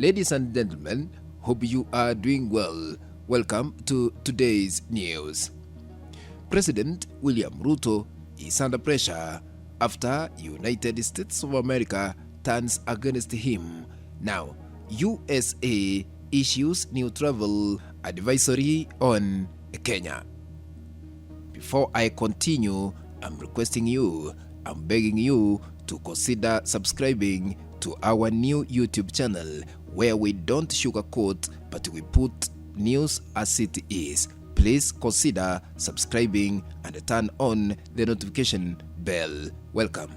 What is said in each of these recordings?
Ladies and gentlemen, hope you are doing well. Welcome to today's news. President William Ruto is under pressure after United States of America turns against him. Now, USA issues new travel advisory on Kenya. Before I continue, I'm begging you to consider subscribing to our new YouTube channel where we don't sugarcoat but we put news as it is. Please consider subscribing and turn on the notification bell. Welcome.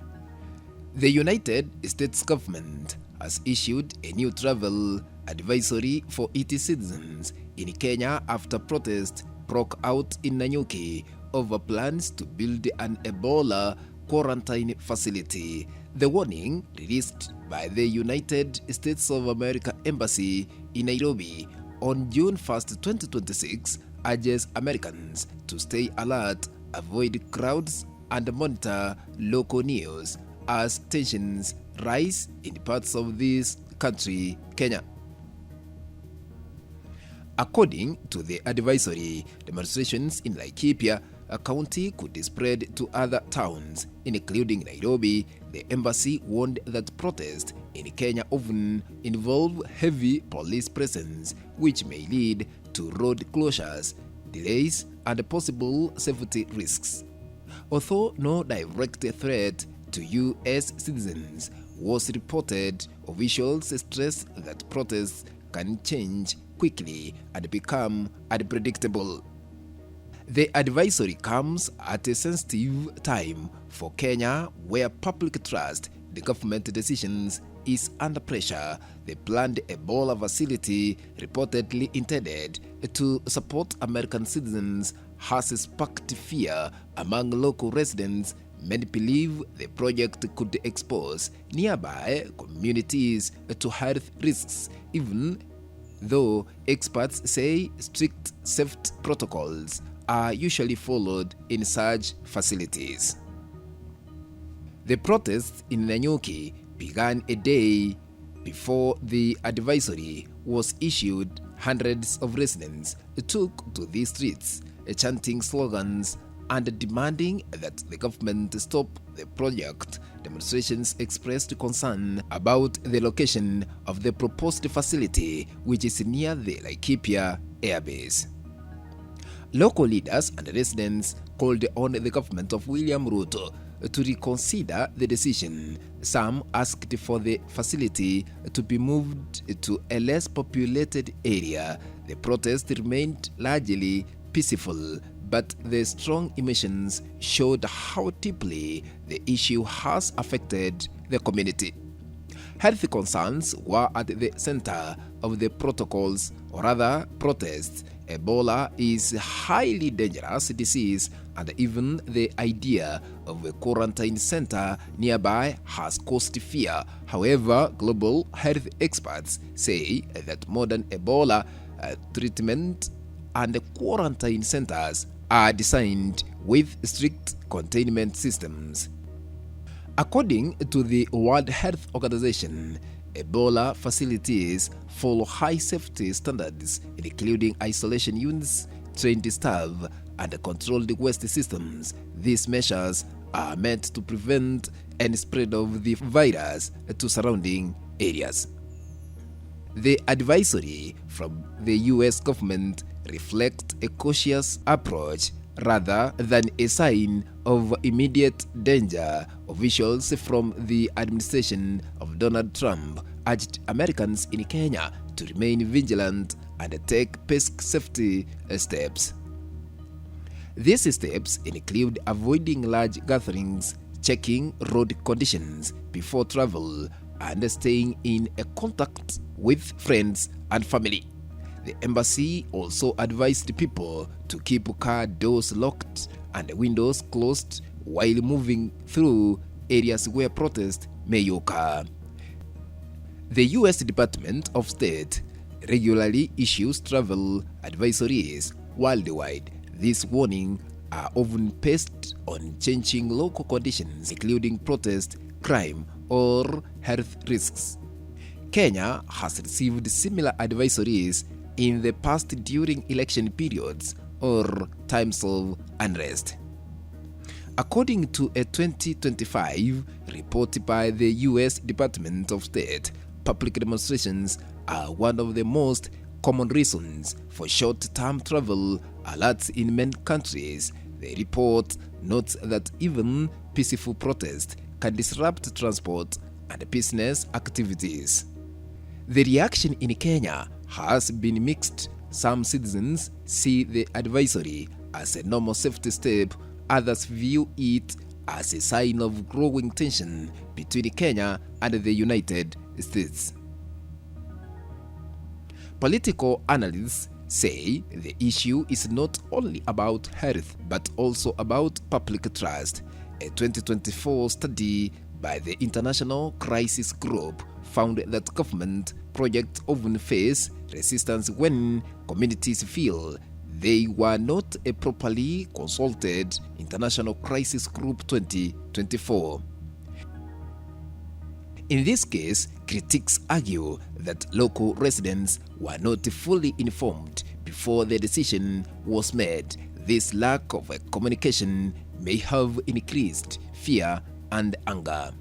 The United States government has issued a new travel advisory for its citizens in Kenya after protests broke out in Nanyuki over plans to build an Ebola quarantine facility. The warning, released by the United States of America Embassy in Nairobi on June 1, 2026, urges Americans to stay alert, avoid crowds, and monitor local news as tensions rise in parts of this country, Kenya. According to the advisory, demonstrations in Laikipia County could spread to other towns, including Nairobi. The embassy warned that protests in Kenya often involve heavy police presence, which may lead to road closures, delays, and possible safety risks. Although no direct threat to U.S. citizens was reported, officials stressed that protests can change quickly and become unpredictable. The advisory comes at a sensitive time for Kenya, where public trust in the government decisions is under pressure. The planned Ebola facility, reportedly intended to support American citizens, has sparked fear among local residents. Many believe the project could expose nearby communities to health risks, even though experts say strict safety protocols are usually followed in such facilities. The protests in Nanyuki began a day before the advisory was issued. Hundreds of residents took to the streets, chanting slogans and demanding that the government stop the project. Demonstrations expressed concern about the location of the proposed facility, which is near the Laikipia airbase. Local leaders and residents called on the government of William Ruto to reconsider the decision. Some asked for the facility to be moved to a less populated area. The protest remained largely peaceful, but the strong emotions showed how deeply the issue has affected the community. Health concerns were at the center of the protests. Ebola is a highly dangerous disease, and even the idea of a quarantine center nearby has caused fear. However, global health experts say that modern Ebola treatment and quarantine centers are designed with strict containment systems. According to the World Health Organization, Ebola facilities follow high safety standards, including isolation units, trained staff, and controlled waste systems. These measures are meant to prevent any spread of the virus to surrounding areas. The advisory from the U.S. government reflects a cautious approach rather than a sign of immediate danger. Officials from the administration of Donald Trump urged Americans in Kenya to remain vigilant and take basic safety steps. These steps include avoiding large gatherings, checking road conditions before travel, and staying in contact with friends and family. The embassy also advised people to keep car doors locked and windows closed while moving through areas where protests may occur. The U.S. Department of State regularly issues travel advisories worldwide. These warnings are often based on changing local conditions, including protest, crime, or health risks. Kenya has received similar advisories in the past during election periods or times of unrest. According to a 2025 report by the US Department of State, public demonstrations are one of the most common reasons for short-term travel alerts in many countries. The report notes that even peaceful protest can disrupt transport and business activities. The reaction in Kenya has been mixed. Some citizens see the advisory as a normal safety step, others view it as a sign of growing tension between Kenya and the United States. Political analysts say the issue is not only about health but also about public trust. A 2024 study by the International Crisis Group found that government projects often face resistance when communities feel they were not properly consulted. International Crisis Group 2024. In this case, critics argue that local residents were not fully informed before the decision was made. This lack of communication may have increased fear and anger.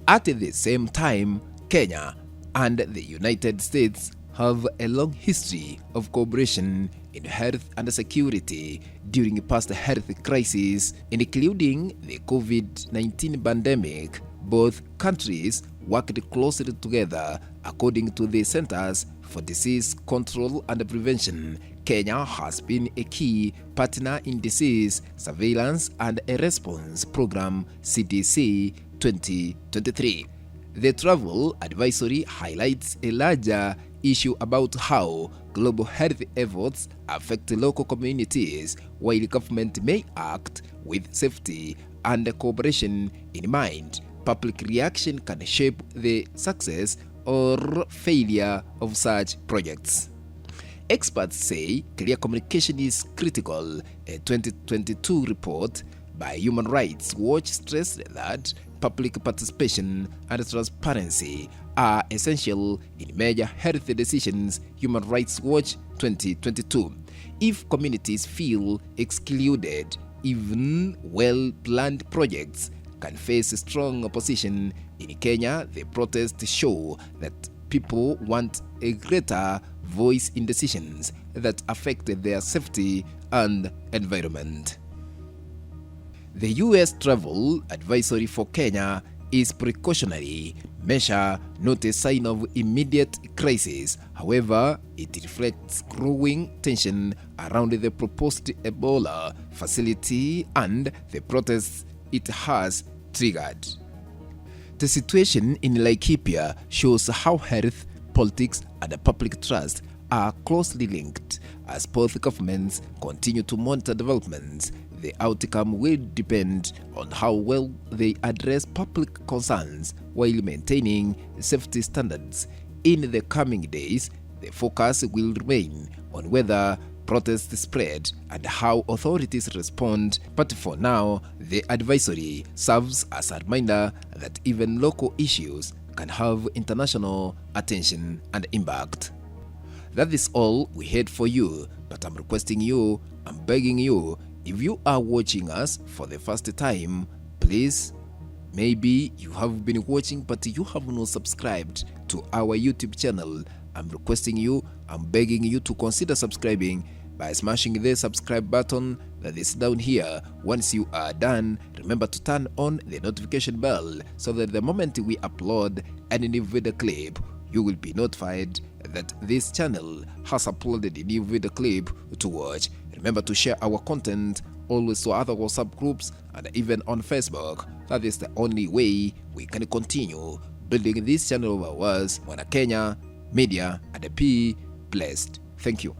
At the same time, Kenya and the United States have a long history of cooperation in health and security during past health crises, including the COVID-19 pandemic. Both countries worked closely together. According to the Centers for Disease Control and Prevention, Kenya has been a key partner in disease surveillance and a response program CDC 2023. The travel advisory highlights a larger issue about how global health efforts affect local communities. While government may act with safety and cooperation in mind, public reaction can shape the success or failure of such projects. Experts say clear communication is critical. A 2022 report by Human Rights Watch stressed that public participation and transparency are essential in major health decisions. Human Rights Watch 2022. If communities feel excluded, even well-planned projects can face strong opposition. In Kenya, the protests show that people want a greater voice in decisions that affect their safety and environment. The U.S. travel advisory for Kenya is precautionary measure, not a sign of immediate crisis. However, it reflects growing tension around the proposed Ebola facility and the protests it has triggered. The situation in Laikipia shows how health, politics, and public trust are closely linked. As both governments continue to monitor developments, the outcome will depend on how well they address public concerns while maintaining safety standards. In the coming days, the focus will remain on whether protests spread and how authorities respond. But for now, the advisory serves as a reminder that even local issues can have international attention and impact. That is all we had for you, but I'm requesting you, I'm begging you, if you are watching us for the first time, please, maybe you have been watching but you have not subscribed to our YouTube channel. I'm requesting you, I'm begging you to consider subscribing by smashing the subscribe button that is down here. Once you are done, remember to turn on the notification bell so that the moment we upload any new video clip, you will be notified that this channel has uploaded a new video clip to watch. Remember to share our content always to other WhatsApp groups and even on Facebook. That is the only way we can continue building this channel of ours. Wana Kenya, media, and be blessed. Thank you.